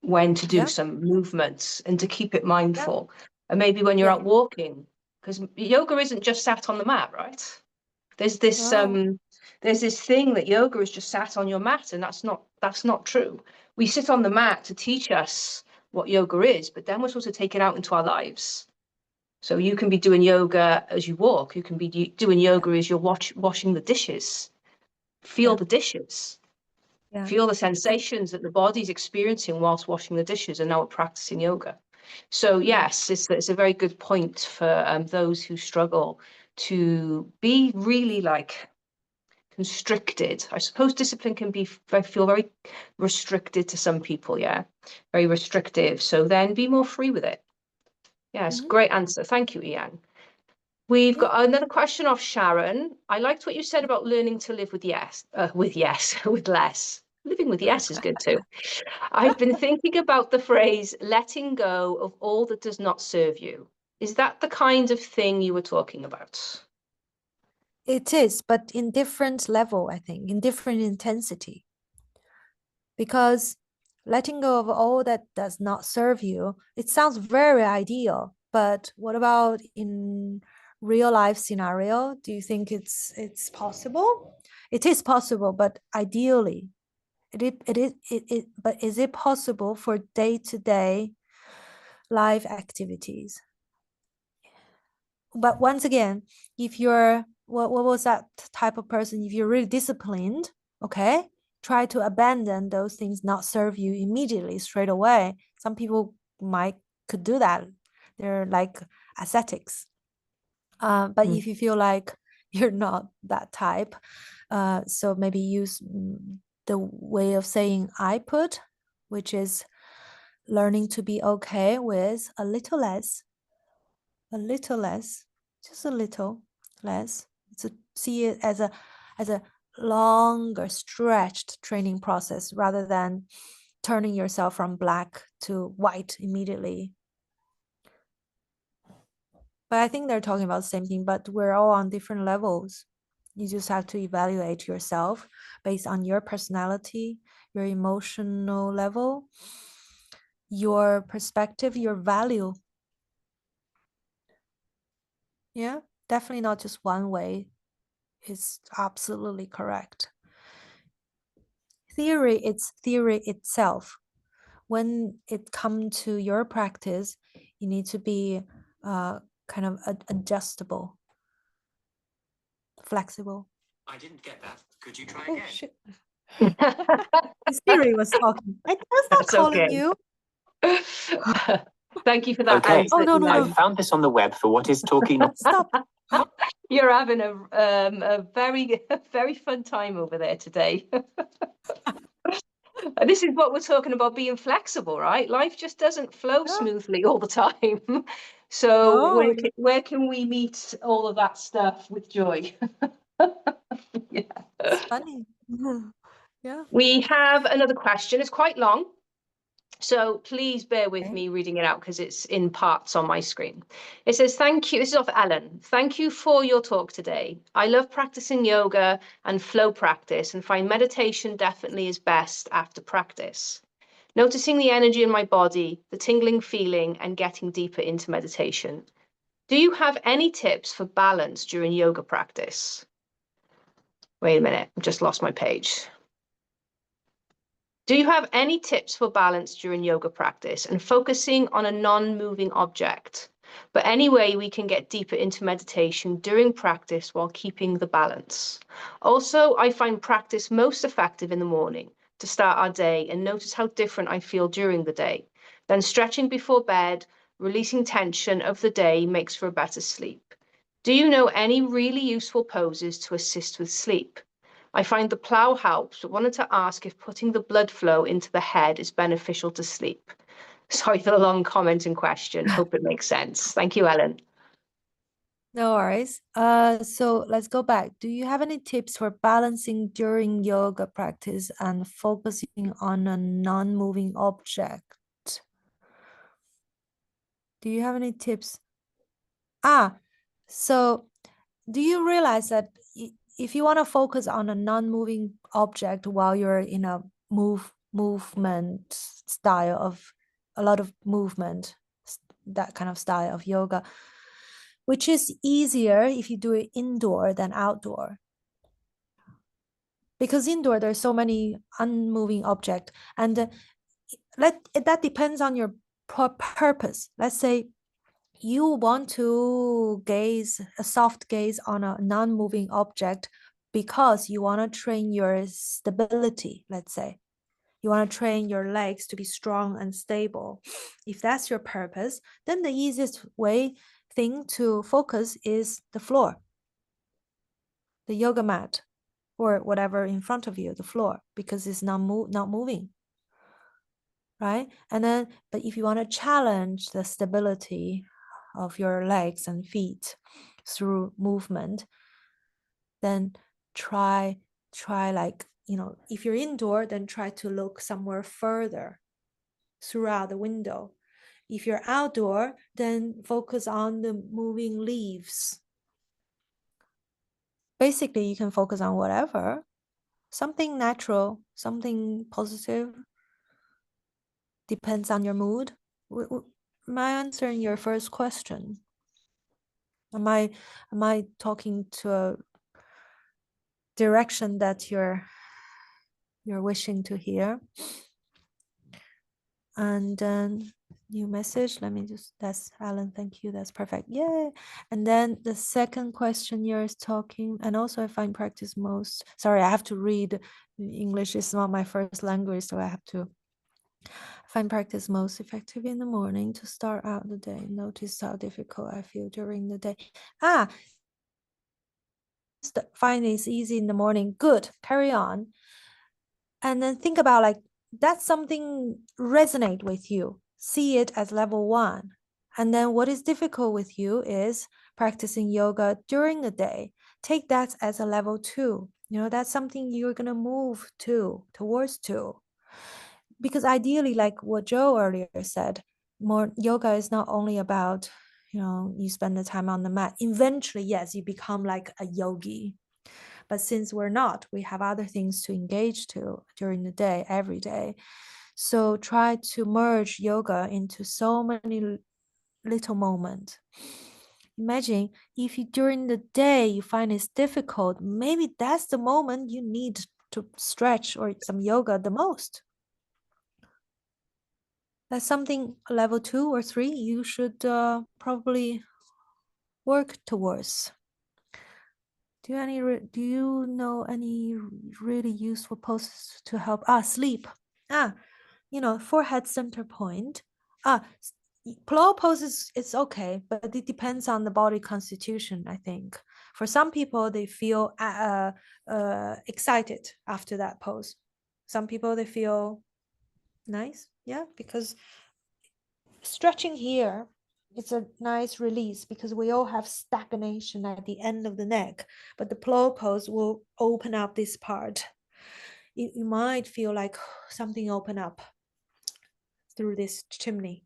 do Yeah. some movements and to keep it mindful. And maybe when you're Yeah. out walking, because yoga isn't just sat on the mat, right? There's this Oh, there's this thing that yoga is just sat on your mat, and that's not true. We sit on the mat to teach us what yoga is, but then we're supposed to take it out into our lives. So you can be doing yoga as you walk. You can be doing yoga as you're washing the dishes. Feel yeah. the dishes. Yeah. Feel the And sensations that the body's experiencing whilst washing the dishes, and now we're practicing yoga. So yeah. yes, it's a very good point for those who struggle to be really like constricted. I suppose discipline can feel very restricted to some people, yeah, very restrictive. So then be more free with it. Yes, Mhm. great answer. Thank you, Yiyang. We've Yeah. got another question off Sharon. I liked what you said about learning to live with with less. Living with yes is good too. I've been thinking about the phrase letting go of all that does not serve you. Is that the kind of thing you were talking about? It is, but in different level, I think, in different intensity. Because letting go of all that does not serve you. It sounds very ideal, but what about in real life scenario? Do you think it's possible? It is possible, but ideally, but is it possible for day-to-day life activities? But once again, if you're what was that type of person? If you're really disciplined, okay, try to abandon those things not serve you immediately straight away. Some people could do that. They're like ascetics. But if you feel like you're not that type, so maybe use the way of saying I put, which is learning to be okay with a little less, just a little less. See it as a longer stretched training process rather than turning yourself from black to white immediately. But I think they're talking about the same thing, but we're all on different levels. You just have to evaluate yourself based on your personality, your emotional level, your perspective, your value. Yeah, definitely not just one way is absolutely correct. Theory, it's theory itself. When it comes to your practice, you need to be kind of adjustable, flexible. I didn't get that. Could you try Oh, again? shit. Siri was talking. I was not That's calling okay. you. Thank you for that. Okay. Oh, no, no, I no. found this on the web for what is talking. Stop. You're having a very very fun time over there today. This is what we're talking about, being flexible, right? Life just doesn't flow Yeah. smoothly all the time. So No. where can we meet all of that stuff with joy? Yeah. It's funny. Yeah. We have another question. It's quite long, so please bear with Okay. me reading it out because it's in parts on my screen. It says, thank you. This is off Ellen. Thank you for your talk today. I love practicing yoga and flow practice and find meditation definitely is best after practice. Noticing the energy in my body, the tingling feeling, and getting deeper into meditation. Do you have any tips for balance during yoga practice? Wait a minute, I've just lost my page. Do you have any tips for balance during yoga practice and focusing on a non-moving object? But any way we can get deeper into meditation during practice while keeping the balance. Also, I find practice most effective in the morning to start our day and notice how different I feel during the day. Then stretching before bed, releasing tension of the day makes for a better sleep. Do you know any really useful poses to assist with sleep? I find the plow helps, but wanted to ask if putting the blood flow into the head is beneficial to sleep. Sorry for the long comment and question. Hope it makes sense. Thank you, Ellen. No worries. So let's go back. Do you have any tips for balancing during yoga practice and focusing on a non-moving object? Do you have any tips? So do you realize that if you want to focus on a non-moving object while you're in a movement style of a lot of movement, that kind of style of yoga, which is easier if you do it indoor than outdoor? Because indoor there's so many unmoving object, and that depends on your purpose. Let's say you want to gaze a soft gaze on a non-moving object because you want to train your stability. Let's say you want to train your legs to be strong and stable. If that's your purpose, then the easiest thing to focus is the floor, the yoga mat, or whatever in front of you, the floor, because it's not moving, right? And then, but if you want to challenge the stability of your legs and feet through movement, then try like, if you're indoor, then try to look somewhere further throughout the window. If you're outdoor, then focus on the moving leaves. Basically, you can focus on whatever, something natural, something positive. depends on your mood. Am I answering your first question? Am I talking to a direction that you're wishing to hear? And then new message. Let me just, that's Alan. Thank you. That's perfect. Yay. And then the second question you're talking, and also I find practice most, sorry, I have to read. English is not my first language, so I have to find practice most effective in the morning to start out the day. Notice how difficult I feel during the day. Find it's easy in the morning. Good. Carry on. And then think about like, that's something resonate with you. See it as level 1. And then what is difficult with you is practicing yoga during the day. Take that as a level 2. That's something you're going to move towards. Because ideally, like what Joe earlier said, more yoga is not only about, you spend the time on the mat. Eventually, yes, you become like a yogi. But since we're not, we have other things to engage to during the day, every day. So try to merge yoga into so many little moments. Imagine if during the day you find it's difficult, maybe that's the moment you need to stretch or some yoga the most. That's something level 2 or 3 you should probably work towards. Do you know any really useful poses to help? Sleep. Forehead center point. Plow poses, it's okay, but it depends on the body constitution, I think. For some people, they feel excited after that pose. Some people, they feel nice. Yeah, because stretching here, it's a nice release because we all have stagnation at the end of the neck, but the plow pose will open up this part. You might feel like something open up through this chimney,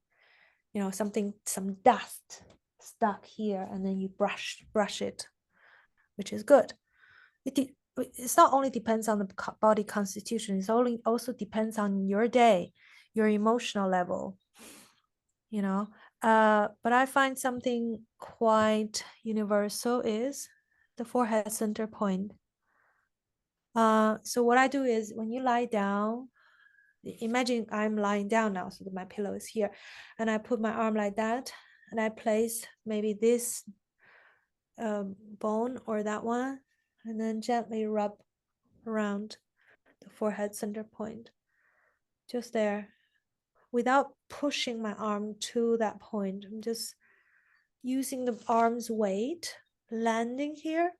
some dust stuck here, and then you brush it, which is good. It's not only depends on the body constitution, it's also depends on your day, your emotional level, but I find something quite universal is the forehead center point. So what I do is when you lie down, imagine I'm lying down now, so that my pillow is here, and I put my arm like that, and I place maybe this bone or that one, and then gently rub around the forehead center point, just there, without pushing my arm to that point. I'm just using the arm's weight, landing here,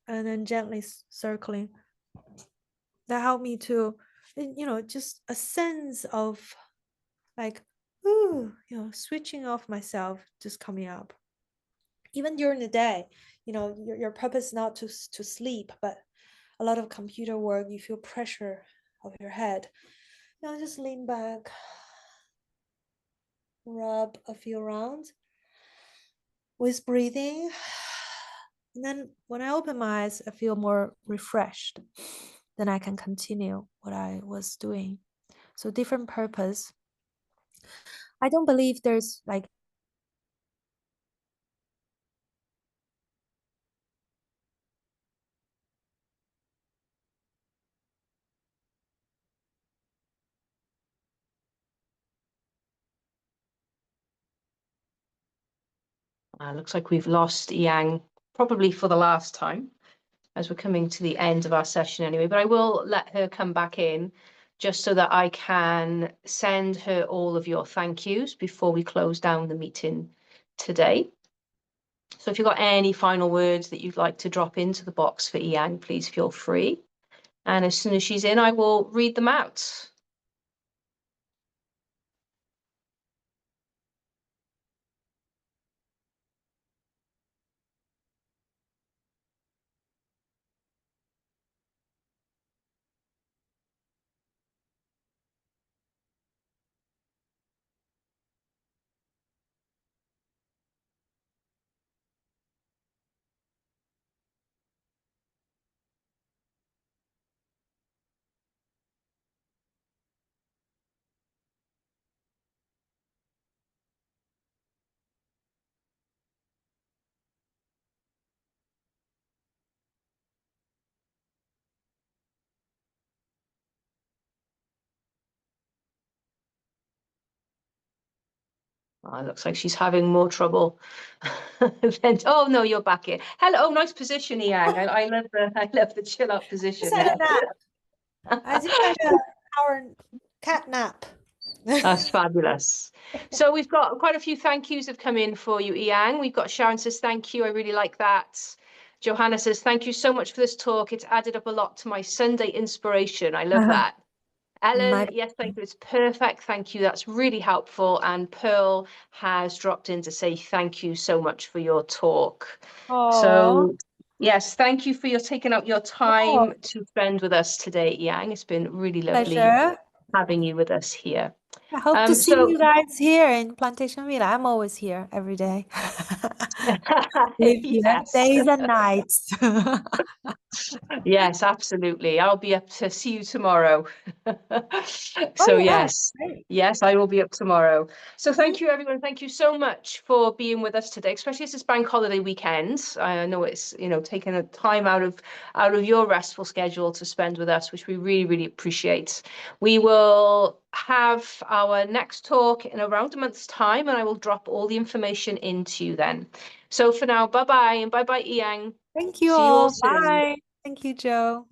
and then gently circling. That helped me to, just a sense of like, ooh, switching off myself, just coming up. Even during the day, your purpose is not to sleep, but a lot of computer work, you feel pressure of your head. Just lean back, rub a few rounds with breathing. And then when I open my eyes, I feel more refreshed. Then I can continue what I was doing. So different purpose. I don't believe there's like Looks like we've lost Yiyang probably for the last time, as we're coming to the end of our session anyway, but I will let her come back in just so that I can send her all of your thank yous before we close down the meeting today. So if you've got any final words that you'd like to drop into the box for Yiyang, please feel free. And as soon as she's in, I will read them out. Oh, it looks like she's having more trouble. Oh no, you're back here. Hello. Oh, nice position, Yiyang. I love the chill out position. Just had a nap. I just had a hour cat nap. That's fabulous. So we've got quite a few thank yous have come in for you, Yiyang. We've got Sharon says, thank you. I really like that. Johanna says, thank you so much for this talk. It's added up a lot to my Sunday inspiration. I love that. Ellen, yes, thank you. It's perfect. Thank you. That's really helpful. And Pearl has dropped in to say thank you so much for your talk. So yes, thank you for your taking out your time to spend with us today, Yiyang. It's been really lovely Pleasure. having you with us here. I hope to see you guys here in Plantation Villa. I'm always here every day. Live here Yes. days and nights. Yes, absolutely. I'll be up to see you tomorrow. So yes, great. yes, I will be up tomorrow. So thank you, everyone. Thank you so much for being with us today, especially as this bank holiday weekend. I know it's, you know, taking a time out of your restful schedule to spend with us, which we really, really appreciate. We will have our next talk in around a month's time, and I will drop all the information into you then. So for now, bye-bye, and bye-bye, Yiyang. Thank you See you all all. soon. Bye. Thank you, Joe.